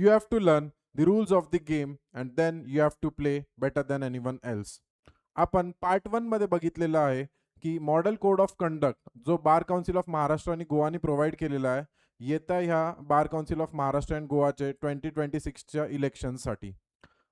You have to learn the rules of the game and then you have to play better than anyone else. आपण part 1 मध्ये बघितलेलं आहे की model code of conduct जो बार council of Maharashtra आणि गोवाने provide केलेला आहे येत्या ह्या बार काउन्सिल ऑफ महाराष्ट्र आणि गोवाचे 2026च्या इलेक्शनसाठी.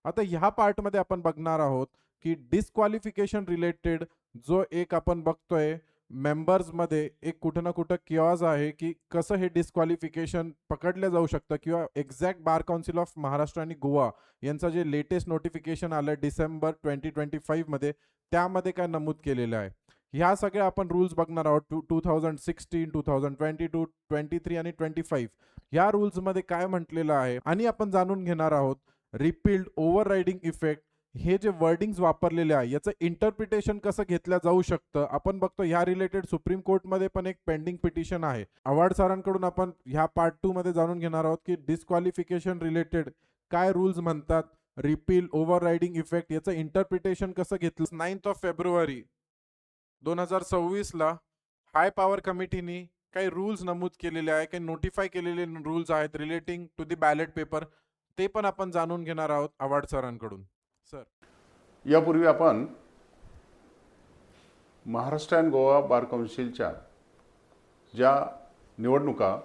आता ह्या पार्टमध्ये आपण बघणार आहोत की डिस्क्वालिफिकेशन रिलेटेड जो एक आपण बघतोय मेंबर्समध्ये एक कुठं ना कुठं किऑज आहे की कसं हे डिस्क्वालिफिकेशन पकडलं जाऊ शकतं किंवा exact bar council of Maharashtra आणि गोवा यांचं जे लेटेस्ट नोटिफिकेशन आलं डिसेंबर 2025 मध्ये त्यामध्ये काय नमूद केलेलं आहे. ह्या सगळ्या आपण रूल्स बघणार आहोत 2016, 2022, 23 आणि 25 ह्या रूल्समध्ये काय म्हटलेलं आहे आणि आपण जाणून घेणार आहोत रिपील्ड ओव्हररायडिंग इफेक्ट हे जे वर्डिंग्स वापरलेले आहे याचं इंटरप्रिटेशन कसं घेतलं जाऊ शकतं. आपण बघतो ह्या रिलेटेड सुप्रीम कोर्टमध्ये पण एक पेंडिंग पिटिशन आहे. आव्हाड सरांकडून आपण ह्या पार्ट 2 मध्ये जाणून घेणार आहोत की डिस्क्वालिफिकेशन रिलेटेड काय रूल्स म्हणतात, रिपील ओव्हररायडिंग इफेक्ट याचं इंटरप्रिटेशन कसं घेतलं. 9 फेब्रुवारी 2026 ला हाय पॉवर कमिटीने काही रूल्स नमूद केलेले आहे, काही नोटिफाय केलेले रूल्स आहेत relating to the ballot paper, ते पण आपण जाणून घेणार आहोत आव्हाड सरांकडून. सर, यापूर्वी आपण महाराष्ट्र आणि गोवा बार काउन्सिलच्या ज्या निवडणुका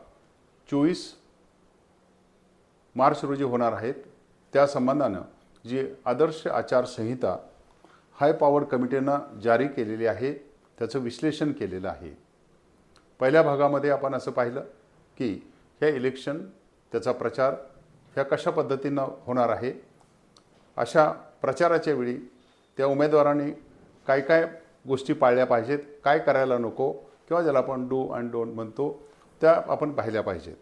24 मार्च रोजी होणार आहेत त्या संबंधानं जी आदर्श आचारसंहिता हाय पॉवर कमिटीनं जारी केलेली आहे त्याचं विश्लेषण केलेलं आहे. पहिल्या भागामध्ये आपण असं पाहिलं की हे इलेक्शन त्याचा प्रचार ह्या कशा पद्धतीनं होणार आहे, अशा प्रचाराच्या वेळी त्या उमेदवारांनी काय काय गोष्टी पाळल्या पाहिजेत, काय करायला नको किंवा ज्याला आपण डू अँड डोंट म्हणतो त्या आपण पाहिल्या पाहिजेत.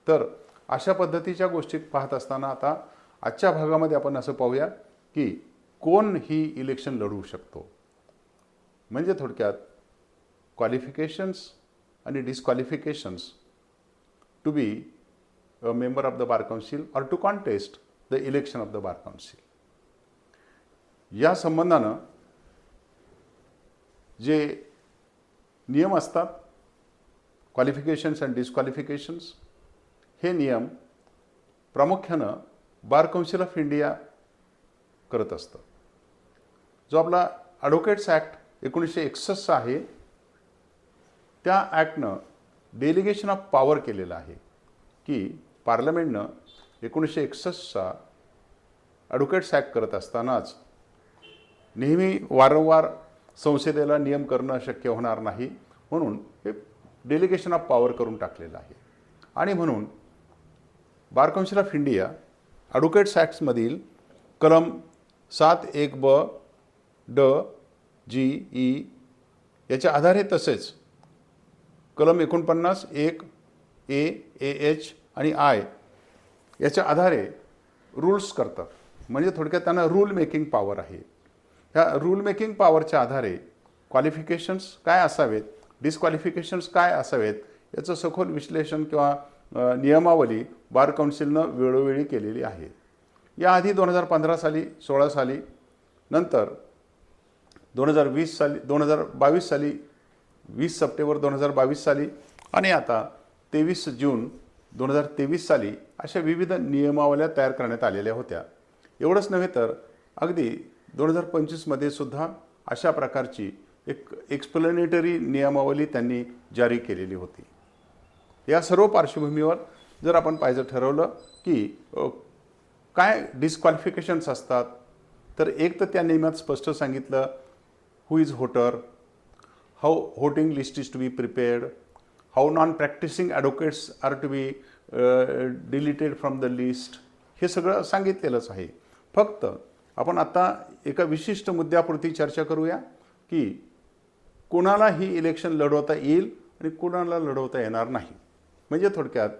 तर अशा पद्धतीच्या गोष्टी पाहत असताना आता आजच्या भागामध्ये आपण असं पाहूया की कोण ही इलेक्शन लढवू शकतो. म्हणजे थोडक्यात क्वालिफिकेशन्स आणि disqualifications to be a member of the bar council or to contest the election of the bar council. या संबंधानं जे नियम असतात क्वालिफिकेशन्स अँड डिस्क्वालिफिकेशन्स हे नियम प्रामुख्यानं बार काउन्सिल ऑफ इंडिया करत असतं. जो आपला ॲडव्होकेट्स ॲक्ट 1961 आहे त्या ॲक्टनं डेलिगेशन ऑफ पॉवर केलेलं आहे की पार्लमेंटनं 1961चा ॲडव्होकेट्स ॲक्ट करत असतानाच नेहमी वारंवार संसदेला नियम करणं शक्य होणार नाही म्हणून हे डेलिगेशन ऑफ पॉवर करून टाकलेलं आहे. आणि म्हणून bar council of India advocates ॲक्ट्समधील कलम 7(1)(ब), ड, जी, ई याच्या आधारे तसेच कलम 49(1)(ए), एच आणि आय याच्या आधारे रूल्स करतात. म्हणजे थोडक्यात त्यांना रूल मेकिंग पॉवर आहे. ह्या रूल मेकिंग पॉवरच्या आधारे क्वालिफिकेशन्स काय असावेत, डिस्क्वालिफिकेशन्स काय असावेत याचं सखोल विश्लेषण किंवा नियमावली बार काउन्सिलनं वेळोवेळी केलेली आहे. याआधी 2015 साली, 16 साली, नंतर 2022 साली 20 सप्टेंबर 2022 साली आणि आता 23 जून 2023 साली अशा विविध नियमावल्या तयार करण्यात आलेल्या होत्या. एवढंच नव्हे तर अगदी 2025मध्ये सुद्धा अशा प्रकारची एक एक्सप्लेनेटरी नियमावली त्यांनी जारी केलेली होती. या सर्व पार्श्वभूमीवर जर आपण पाहायचं ठरवलं की काय डिस्क्वालिफिकेशन्स असतात तर एक तर त्या नियमात स्पष्ट सांगितलं who is voter, how voting list is to be prepared, how non practising advocates are to be deleted from the list, हे सगळं सांगितलेलंच आहे. फक्त आपण आता एका विशिष्ट मुद्द्यापुरती चर्चा करूया की कोणाला ही इलेक्शन लढवता येईल आणि कोणाला लढवता येणार नाही. म्हणजे थोडक्यात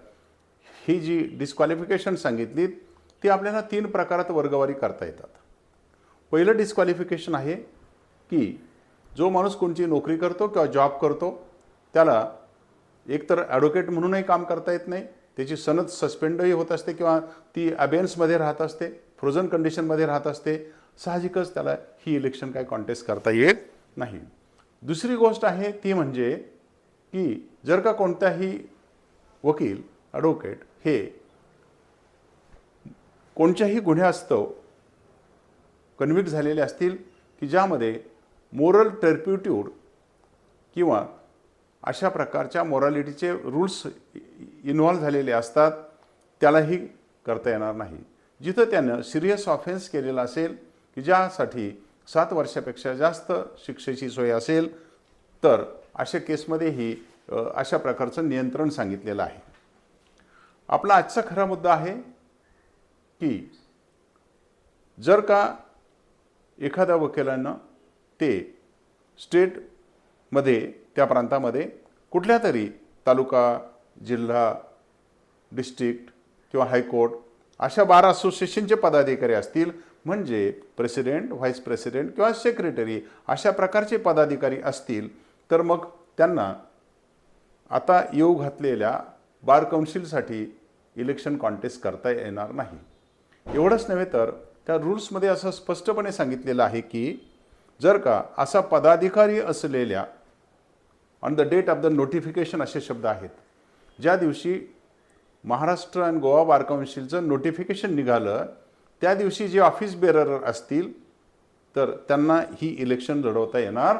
ही जी डिस्क्वालिफिकेशन सांगितली ती आपल्याला 3 प्रकारात वर्गवारी करता येतात. पहिलं डिस्क्वालिफिकेशन आहे की जो माणूस कोणती नोकरी करतो किंवा जॉब करतो त्याला एकतर ॲडव्होकेट म्हणूनही काम करता येत नाही, त्याची सनद सस्पेंडही होत असते किंवा ती अबेन्समध्ये राहत असते, फ्रोझन कंडिशनमध्ये राहत असते, साहजिकच त्याला ही इलेक्शन काय कॉन्टेस्ट करता येत नाही. दुसरी गोष्ट आहे ती म्हणजे की जर का कोणताही वकील ॲडव्होकेट हे कोणत्याही गुन्ह्यास्तव कन्व्हिक्ट झालेले असतील की ज्यामध्ये मोरल टर्प्युट्यूड किंवा अशा प्रकारच्या मोरॅलिटीचे रूल्स इन्व्हॉल्व झालेले असतात, त्यालाही करता येणार नाही. जिथं त्यानं सिरियस ऑफेन्स केलेला असेल की ज्यासाठी 7 वर्षापेक्षा जास्त शिक्षेची सोय असेल, तर अशा केसमध्येही अशा प्रकारचं नियंत्रण सांगितलेलं आहे. आपला आजचा खरा मुद्दा आहे की जर का एखाद्या वकिलानं ते स्टेटमध्ये त्या प्रांतामध्ये कुठल्या तरी तालुका, जिल्हा, डिस्ट्रिक्ट किंवा हायकोर्ट अशा बार असोसिएशनचे पदाधिकारी असतील, म्हणजे प्रेसिडेंट, व्हाईस प्रेसिडेंट किंवा सेक्रेटरी अशा प्रकारचे पदाधिकारी असतील, तर मग त्यांना आता येऊ घातलेल्या बार काउन्सिलसाठी इलेक्शन कॉन्टेस्ट करता येणार नाही. एवढंच नव्हे तर त्या रूल्समध्ये असं स्पष्टपणे सांगितलेलं आहे की जर का असा पदाधिकारी असलेल्या on the date of the notification असे शब्द आहेत, ज्या दिवशी महाराष्ट्र आणि गोवा बार काउन्सिलचं नोटिफिकेशन निघालं त्या दिवशी जे ऑफिस बेरर असतील तर त्यांना ही इलेक्शन लढवता येणार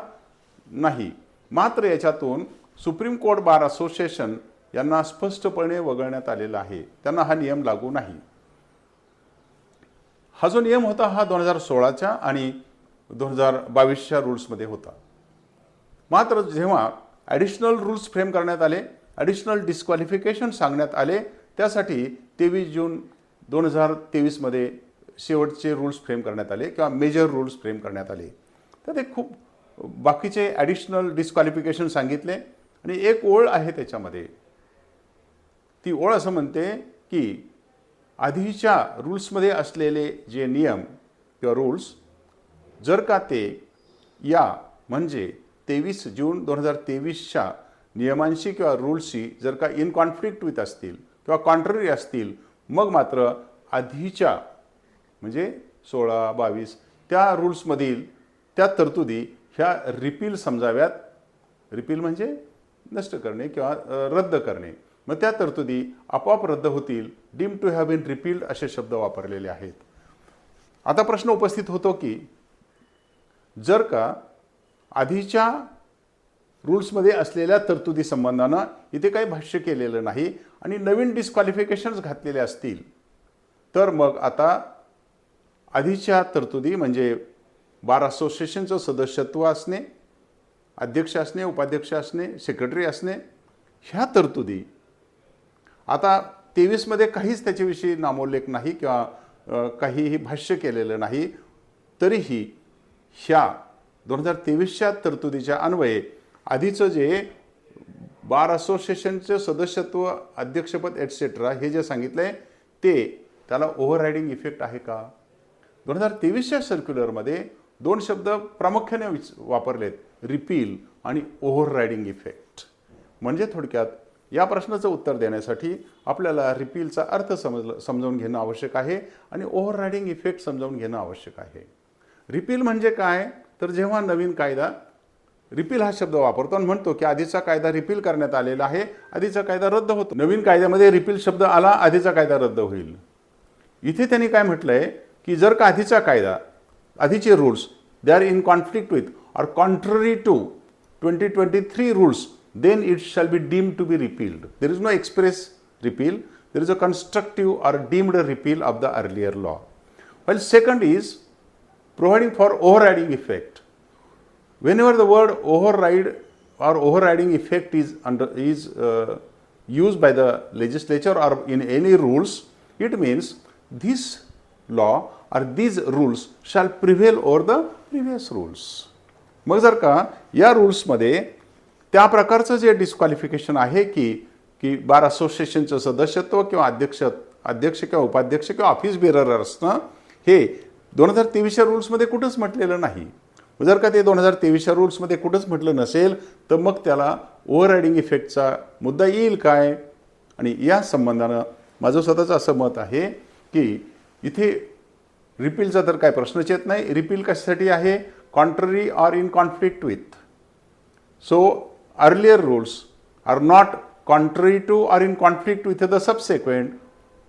नाही. मात्र याच्यातून सुप्रीम कोर्ट बार असोसिएशन यांना स्पष्टपणे वगळण्यात आलेला आहे, त्यांना हा नियम लागू नाही. हा जो नियम होता हा 2016च्या आणि 2022च्या रूल्समध्ये होता. मात्र जेव्हा ॲडिशनल रूल्स फ्रेम करण्यात आले, ॲडिशनल डिस्क्वालिफिकेशन सांगण्यात आले, त्यासाठी 23 जून 2023मध्ये शेवटचे रूल्स फ्रेम करण्यात आले किंवा मेजर रूल्स फ्रेम करण्यात आले. तर ते खूप बाकीचे ॲडिशनल डिस्क्वालिफिकेशन सांगितले आणि एक ओळ आहे त्याच्यामध्ये. ती ओळ असं म्हणते की आधीच्या रूल्समध्ये असलेले जे नियम किंवा रूल्स जर का ते या म्हणजे 23 जून 2023च्या नियमांशी किंवा रूल्सशी जर का इन कॉन्फ्लिक्ट विथ असतील किंवा कॉन्ट्ररी असतील, मग मात्र आधीच्या म्हणजे 16, 22 त्या रूल्समधील त्या तरतुदी ह्या रिपील समजाव्यात. रिपील म्हणजे नष्ट करणे किंवा रद्द करणे. मग त्या तरतुदी आपोआप रद्द होतील. Deem to have been repealed असे शब्द वापरलेले आहेत. आता प्रश्न उपस्थित होतो की जर का आधीच्या रूल्समध्ये असलेल्या तरतुदी संबंधानं इथे काही भाष्य केलेलं नाही आणि नवीन डिस्क्वालिफिकेशन्स घातलेले असतील, तर मग आता आधीच्या तरतुदी म्हणजे बार असोसिएशनचं सदस्यत्व असणे, अध्यक्ष असणे, उपाध्यक्ष असणे, सेक्रेटरी असणे, ह्या तरतुदी आता 23मध्ये काहीच त्याच्याविषयी नामोल्लेख नाही किंवा काहीही भाष्य केलेलं नाही. तरीही ह्या 2023च्या तरतुदीच्या अन्वये आधीचं जे बार असोसिएशनचं सदस्यत्व, अध्यक्षपद एटसेट्रा हे जे सांगितलं आहे त्याला ओव्हररायडिंग इफेक्ट आहे का? 2023च्या सर्क्युलरमध्ये 2 शब्द प्रामुख्याने वापरलेत, रिपील आणि ओव्हररायडिंग इफेक्ट. म्हणजे थोडक्यात या प्रश्नाचं उत्तर देण्यासाठी आपल्याला रिपीलचा अर्थ समजावून घेणं आवश्यक आहे आणि ओव्हररायडिंग इफेक्ट समजावून घेणं आवश्यक आहे. रिपील म्हणजे काय, तर जेव्हा नवीन कायदा रिपील हा शब्द वापरतो आणि म्हणतो की आधीचा कायदा रिपील करण्यात आलेला आहे, आधीचा कायदा रद्द होतो. नवीन कायद्यामध्ये रिपील शब्द आला, आधीचा कायदा रद्द होईल. इथे त्यांनी काय म्हटलंय की जर का आधीचा कायदा, आधीचे rules they are in conflict with or contrary to 2023 rules, then it shall be deemed to be repealed. There is no express repeal, there is a constructive or deemed repeal of the earlier law. While second is providing for overriding effect. Whenever the word override or overriding effect is used by the legislature or in any rules, it means this law or these rules shall prevail over the previous rules. मग जर का या रूल्समध्ये त्या प्रकारचं जे disqualification आहे की बार असोसिएशनचं सदस्यत्व किंवा अध्यक्ष किंवा उपाध्यक्ष किंवा ऑफिस बेरर असणं, हे 2023च्या रूल्समध्ये कुठंच म्हटलेलं नाही. जर का ते 2023च्या रूल्समध्ये कुठंच म्हटलं नसेल तर मग त्याला ओव्हररायडिंग इफेक्टचा मुद्दा येईल काय? आणि या संबंधानं माझं स्वतःचं असं मत आहे की इथे रिपीलचा तर काय प्रश्नच येत नाही. रिपील कशासाठी आहे? Contrary or in conflict with. So earlier rules are not contrary to or in conflict with the subsequent.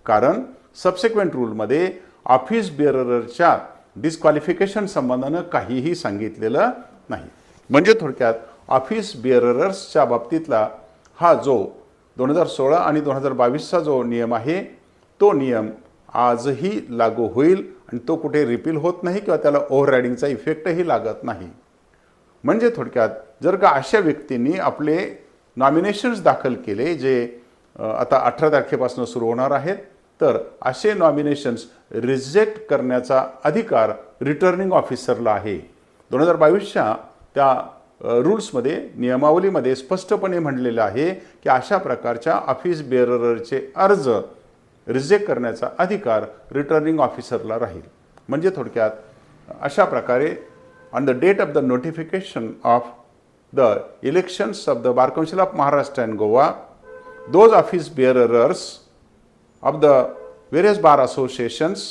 कारण सबसिक्वेंट रूलमध्ये ऑफिस बेअररच्या डिस्क्वालिफिकेशन संबंधानं काहीही सांगितलेलं नाही. म्हणजे थोडक्यात ऑफिस बेअरर्सच्या बाबतीतला हा जो 2016 आणि 2022चा जो नियम आहे तो नियम आजही लागू होईल आणि तो कुठे रिपील होत नाही किंवा त्याला ओव्हररायडिंगचा इफेक्टही लागत नाही. म्हणजे थोडक्यात जर का अशा व्यक्तींनी आपले नॉमिनेशन्स दाखल केले जे आता 18 तारखेपासून सुरू होणार आहेत, तर असे नॉमिनेशन्स रिजेक्ट करण्याचा अधिकार रिटर्निंग ऑफिसरला आहे. 2022च्या त्या रूल्समध्ये नियमावलीमध्ये स्पष्टपणे म्हणलेलं आहे की अशा प्रकारच्या ऑफिस बेअररचे अर्ज रिजेक्ट करण्याचा अधिकार रिटर्निंग ऑफिसरला राहील. म्हणजे थोडक्यात अशा प्रकारे on the date of the notification of the elections of the bar council of Maharashtra and Goa, those office bearers of the various bar associations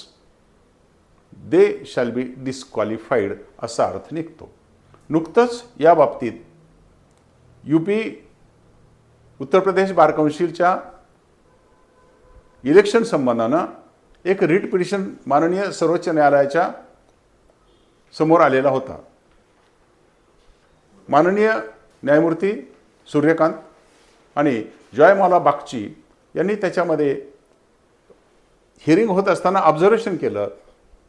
they shall be disqualified असा अर्थ निघतो. नुकतंच या बाबतीत यूपी उत्तर प्रदेश बार काउन्सिलच्या इलेक्शन संबंधानं एक रिट पिटिशन माननीय सर्वोच्च न्यायालयाच्या समोर आलेला होता. माननीय न्यायमूर्ती सूर्यकांत आणि जयमाला बागची यांनी त्याच्यामध्ये हिअरिंग होत असताना ऑब्झर्वेशन केलं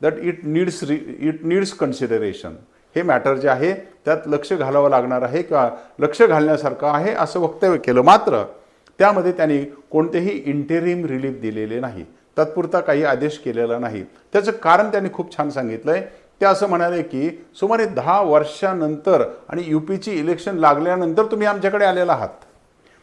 दॅट इट नीड्स कन्सिडरेशन. हे मॅटर जे आहे त्यात लक्ष घालावं लागणार आहे किंवा लक्ष घालण्यासारखं आहे असं वक्तव्य केलं. मात्र त्यामध्ये त्यांनी कोणतेही इंटेरिम रिलीफ दिलेले नाही, तात्पुरता काही आदेश केलेला नाही. त्याचं कारण त्यांनी खूप छान सांगितलंय. ते असं म्हणाले की सुमारे 10 वर्षानंतर आणि यूपीची इलेक्शन लागल्यानंतर तुम्ही आमच्याकडे आलेला आहात.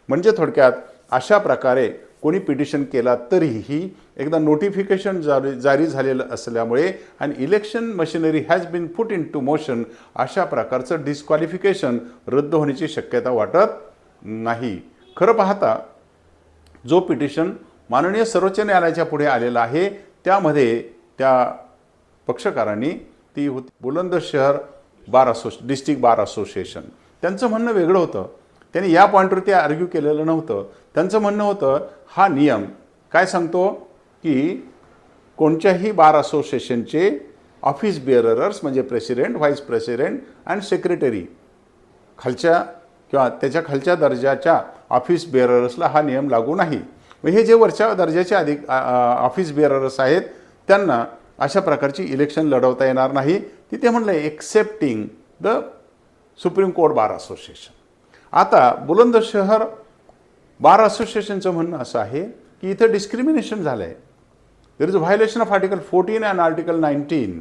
म्हणजे थोडक्यात अशा प्रकारे कोणी पिटिशन केला तरीही एकदा नोटिफिकेशन जारी झालेलं असल्यामुळे आणि election machinery has been put into motion अशा प्रकारचं डिस्क्वालिफिकेशन रद्द होण्याची शक्यता वाटत नाही. खरं पाहता जो पिटिशन माननीय सर्वोच्च न्यायालयाच्या पुढे आलेला आहे त्यामध्ये त्या पक्षकारांनी ती होती बुलंदशहर डिस्ट्रिक्ट बार असोसिएशन. त्यांचं म्हणणं वेगळं होतं. त्यांनी या पॉईंटवरती आर्ग्यू केलेलं नव्हतं. त्यांचं म्हणणं होतं हा नियम काय सांगतो की कोणत्याही बार असोसिएशनचे ऑफिस बेअरर्स म्हणजे president, vice president and secretary खालच्या किंवा त्याच्या खालच्या दर्जाच्या ऑफिस बेअरर्सला हा नियम लागू नाही. हे जे वरच्या दर्जाचे ऑफिस बेअरर्स आहेत त्यांना अशा प्रकारची इलेक्शन लढवता येणार नाही. तिथे म्हणलं accepting the supreme court bar association. आता बुलंदशहर बार असोसिएशनचं म्हणणं असं आहे की इथं डिस्क्रिमिनेशन झालं आहे. There is a violation of article 14 and article 19.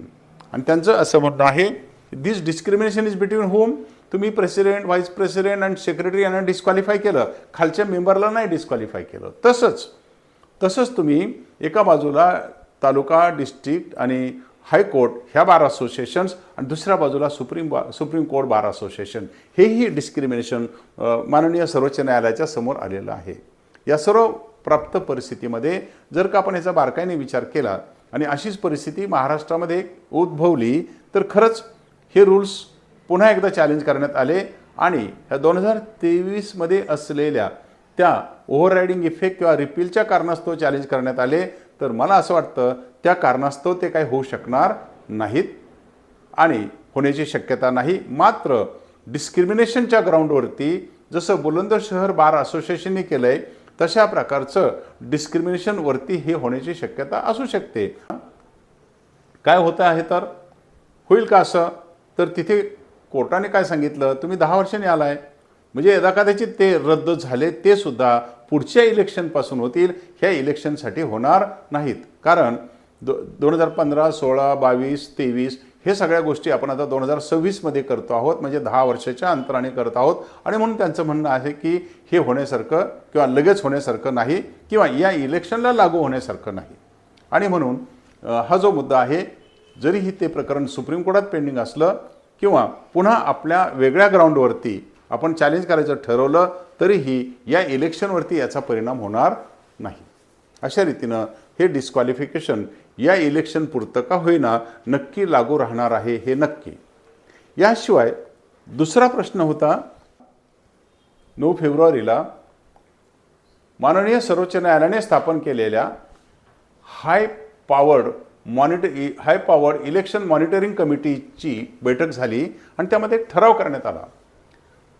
आणि त्यांचं असं म्हणणं आहे this discrimination is between home. तुम्ही president, vice president and secretary यांना डिस्क्वालिफाय केलं, खालच्या मेंबरला नाही डिस्क्वालिफाय केलं. तसंच तुम्ही एका बाजूला तालुका, डिस्ट्रिक्ट आणि हायकोर्ट ह्या बार असोसिएशन्स आणि दुसऱ्या बाजूला सुप्रीम कोर्ट बार असोसिएशन हेही डिस्क्रिमिनेशन माननीय सर्वोच्च न्यायालयाच्या समोर आलेलं आहे. या सर्व प्राप्त परिस्थितीमध्ये जर का आपण याचा बारकाईने विचार केला आणि अशीच परिस्थिती महाराष्ट्रामध्ये उद्भवली तर खरंच हे रूल्स पुन्हा एकदा चॅलेंज करण्यात आले आणि ह्या 2023मध्ये असलेल्या त्या ओव्हररायडिंग इफेक्ट किंवा रिपीलच्या कारणास्तव चॅलेंज करण्यात आले. तर मला असं वाटतं त्या कारणास्तव ते काही होऊ शकणार नाहीत आणि होण्याची शक्यता नाही. मात्र डिस्क्रिमिनेशनच्या ग्राउंडवरती जसं बुलंदशहर बार असोसिएशनने केलं आहे तशा प्रकारचं डिस्क्रिमिनेशनवरती हे होण्याची शक्यता असू शकते. काय होतं आहे तर होईल का असं? तर तिथे कोर्टाने काय सांगितलं, तुम्ही 10 वर्षांनी आलाय म्हणजे यदा कदाचित ते रद्द झाले ते सुद्धा पुढच्या इलेक्शनपासून होतील, ह्या इलेक्शनसाठी होणार नाहीत. कारण 2015, 16, 22, 23 हे सगळ्या गोष्टी आपण आता 2026मध्ये करतो आहोत, म्हणजे 10 वर्षाच्या अंतराने करत आहोत. आणि म्हणून त्यांचं म्हणणं आहे की हे होण्यासारखं किंवा लगेच होण्यासारखं नाही किंवा या इलेक्शनला लागू होण्यासारखं नाही. आणि म्हणून हा जो मुद्दा आहे जरीही ते प्रकरण सुप्रीम कोर्टात पेंडिंग असलं किंवा पुन्हा आपल्या वेगळ्या ग्राउंडवरती आपण चॅलेंज करायचं ठरवलं तरीही या इलेक्शनवरती याचा परिणाम होणार नाही. अशा रीतीनं हे डिस्क्वालिफिकेशन या इलेक्शन पुरतं का होईना नक्की लागू राहणार आहे हे नक्की. याशिवाय दुसरा प्रश्न होता 9 फेब्रुवारीला माननीय सर्वोच्च न्यायालयाने स्थापन केलेल्या हाय पॉवर्ड हाय पॉवर्ड इलेक्शन मॉनिटरिंग कमिटीची बैठक झाली आणि त्यामध्ये एक ठराव करण्यात आला.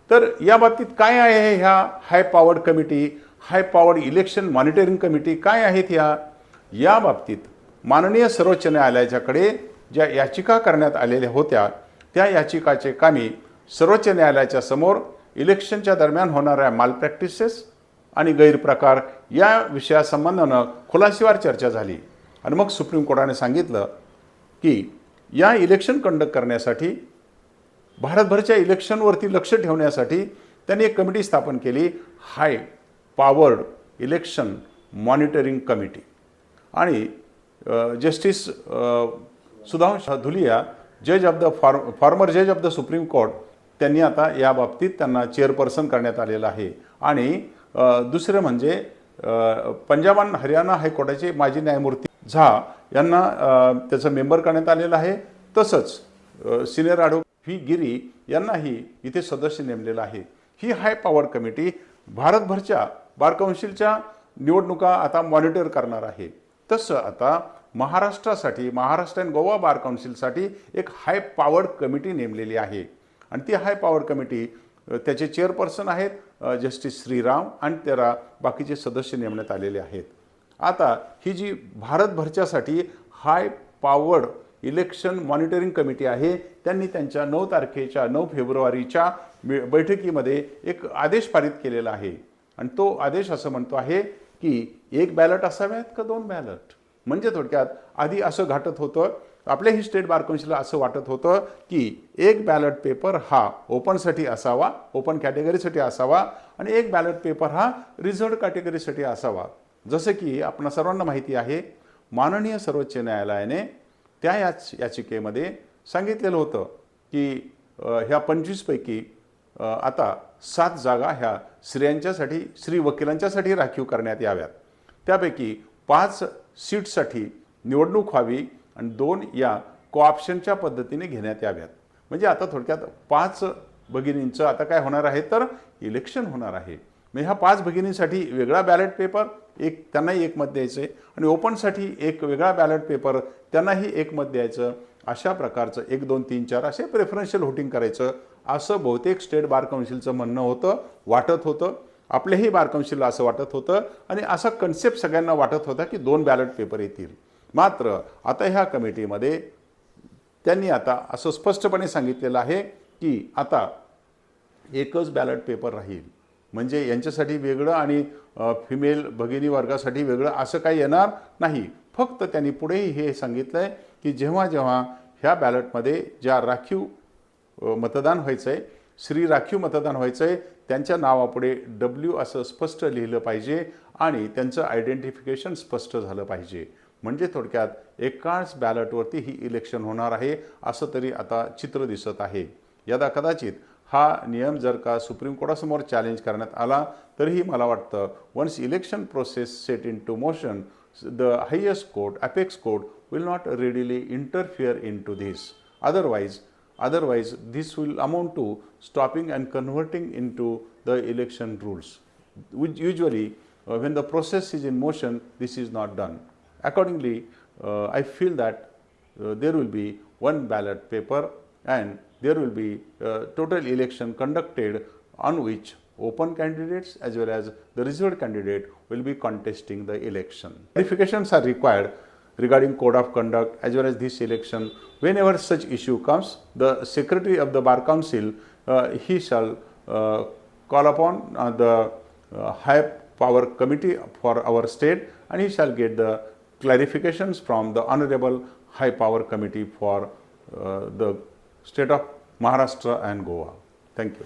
तर या बाबतीत काय आहे ह्या हाय पॉवर्ड कमिटी, हाय पॉवर्ड इलेक्शन मॉनिटरिंग कमिटी काय आहेत या बाबतीत माननीय सर्वोच्च न्यायालयाच्याकडे ज्या याचिका करण्यात आलेल्या होत्या त्या याचिकाचे कामी सर्वोच्च न्यायालयाच्या समोर इलेक्शनच्या दरम्यान होणाऱ्या मालप्रॅक्टिसेस आणि गैरप्रकार या विषयासंबंधानं खुलासीवार चर्चा झाली. आणि मग सुप्रीम कोर्टाने सांगितलं की या इलेक्शन कंडक्ट करण्यासाठी भारतभरच्या इलेक्शनवरती लक्ष ठेवण्यासाठी त्यांनी एक कमिटी स्थापन केली, हाय पॉवर्ड इलेक्शन मॉनिटरिंग कमिटी. आणि जस्टिस सुधांश धुलिया जज ऑफ द फॉर्मर जज ऑफ द सुप्रीम कोर्ट त्यांनी आता या बाबतीत त्यांना चेअरपर्सन करण्यात आलेलं आहे. आणि दुसरं म्हणजे पंजाब आणि हरियाणा हायकोर्टाचे माजी न्यायमूर्ती झा यांना त्याचं मेंबर करण्यात आलेलं आहे. तसंच सिनियर ॲडव्होकेट व्ही गिरी यांनाही इथे सदस्य नेमलेलं आहे. ही हाय पॉवर कमिटी भारतभरच्या बार काउन्सिलच्या निवडणुका आता मॉनिटर करणार आहे. तसं आता महाराष्ट्रासाठी महाराष्ट्र अँड गोवा बार काउन्सिलसाठी एक हाय पॉवर्ड कमिटी नेमलेली आहे. आणि ती हाय पॉवर कमिटी त्याचे चेअरपर्सन आहेत जस्टिस श्रीराम आणि त्याला बाकीचे सदस्य नेमण्यात आलेले आहेत. आता ही जी भारतभरच्यासाठी हाय पॉवर्ड इलेक्शन मॉनिटरिंग कमिटी आहे त्यांनी त्यांच्या 9 फेब्रुवारीच्या बैठकीमध्ये एक आदेश पारित केलेला आहे. आणि तो आदेश असं म्हणतो आहे की 1 बॅलट असाव्यात का 2 बॅलट. म्हणजे थोडक्यात आधी असं घाटत होतं, आपल्याही स्टेट बार काउन्सिलला असं वाटत होतं की 1 बॅलट पेपर हा ओपनसाठी असावा, ओपन कॅटेगरीसाठी असावा आणि 1 बॅलट पेपर हा रिझर्व्ड कॅटेगरीसाठी असावा. जसं की आपणा सर्वांना माहिती आहे माननीय सर्वोच्च न्यायालयाने त्या याचिकेमध्ये सांगितलेलं होतं की ह्या 25 पैकी आता 7 जागा ह्या स्त्री वकिलांच्यासाठी राखीव करण्यात याव्यात. त्यापैकी 5 सीटसाठी निवडणूक व्हावी आणि 2 या कोऑप्शनच्या पद्धतीने घेण्यात याव्यात. म्हणजे आता थोडक्यात 5 भगिनींचं आता काय होणार आहे तर इलेक्शन होणार आहे. म्हणजे ह्या 5 भगिनींसाठी वेगळा बॅलेट पेपर त्यांनाही 1 मत द्यायचं आहे आणि ओपनसाठी एक वेगळा बॅलेट पेपर त्यांनाही 1 मत द्यायचं. अशा प्रकारचं 1, 2, 3, 4 असे प्रेफरन्शियल व्होटिंग करायचं असं बहुतेक स्टेट बार काउन्सिलचं म्हणणं वाटत होतं. आपल्याही बार काउन्सिलला असं वाटत होतं आणि असा कन्सेप्ट सगळ्यांना वाटत होता की 2 बॅलेट पेपर येतील. मात्र आता ह्या कमिटीमध्ये त्यांनी आता असं स्पष्टपणे सांगितलेलं आहे की आता एकच बॅलेट पेपर राहील. म्हणजे यांच्यासाठी वेगळं आणि फिमेल भगिनी वर्गासाठी वेगळं असं काही येणार नाही. फक्त त्यांनी पुढेही हे सांगितलं आहे की जेव्हा ह्या बॅलेटमध्ये ज्या राखीव मतदान व्हायचं आहे, श्री राखीव मतदान व्हायचं आहे, त्यांच्या नावापुढे W असं स्पष्ट लिहिलं पाहिजे आणि त्यांचं आयडेंटिफिकेशन स्पष्ट झालं पाहिजे. म्हणजे थोडक्यात एकाच बॅलेटवरती ही इलेक्शन होणार आहे असं तरी आता चित्र दिसत आहे. यदा कदाचित हा नियम जर का सुप्रीम कोर्टासमोर चॅलेंज करण्यात आला तरीही मला वाटतं once election process set into motion the highest court apex court will not readily interfere into this. Otherwise, this will amount to stopping and converting into the election rules. Usually, when the process is in motion, this is not done. Accordingly, I feel that there will be 1 ballot paper and there will be total election conducted on which open candidates as well as the reserved candidate will be contesting the election. Clarifications are required regarding code of conduct as well as this election. Whenever such issue comes, the secretary of the bar council he shall call upon the high power committee for our state and he shall get the clarifications from the honorable high power committee for the state of Maharashtra and Goa. Thank you.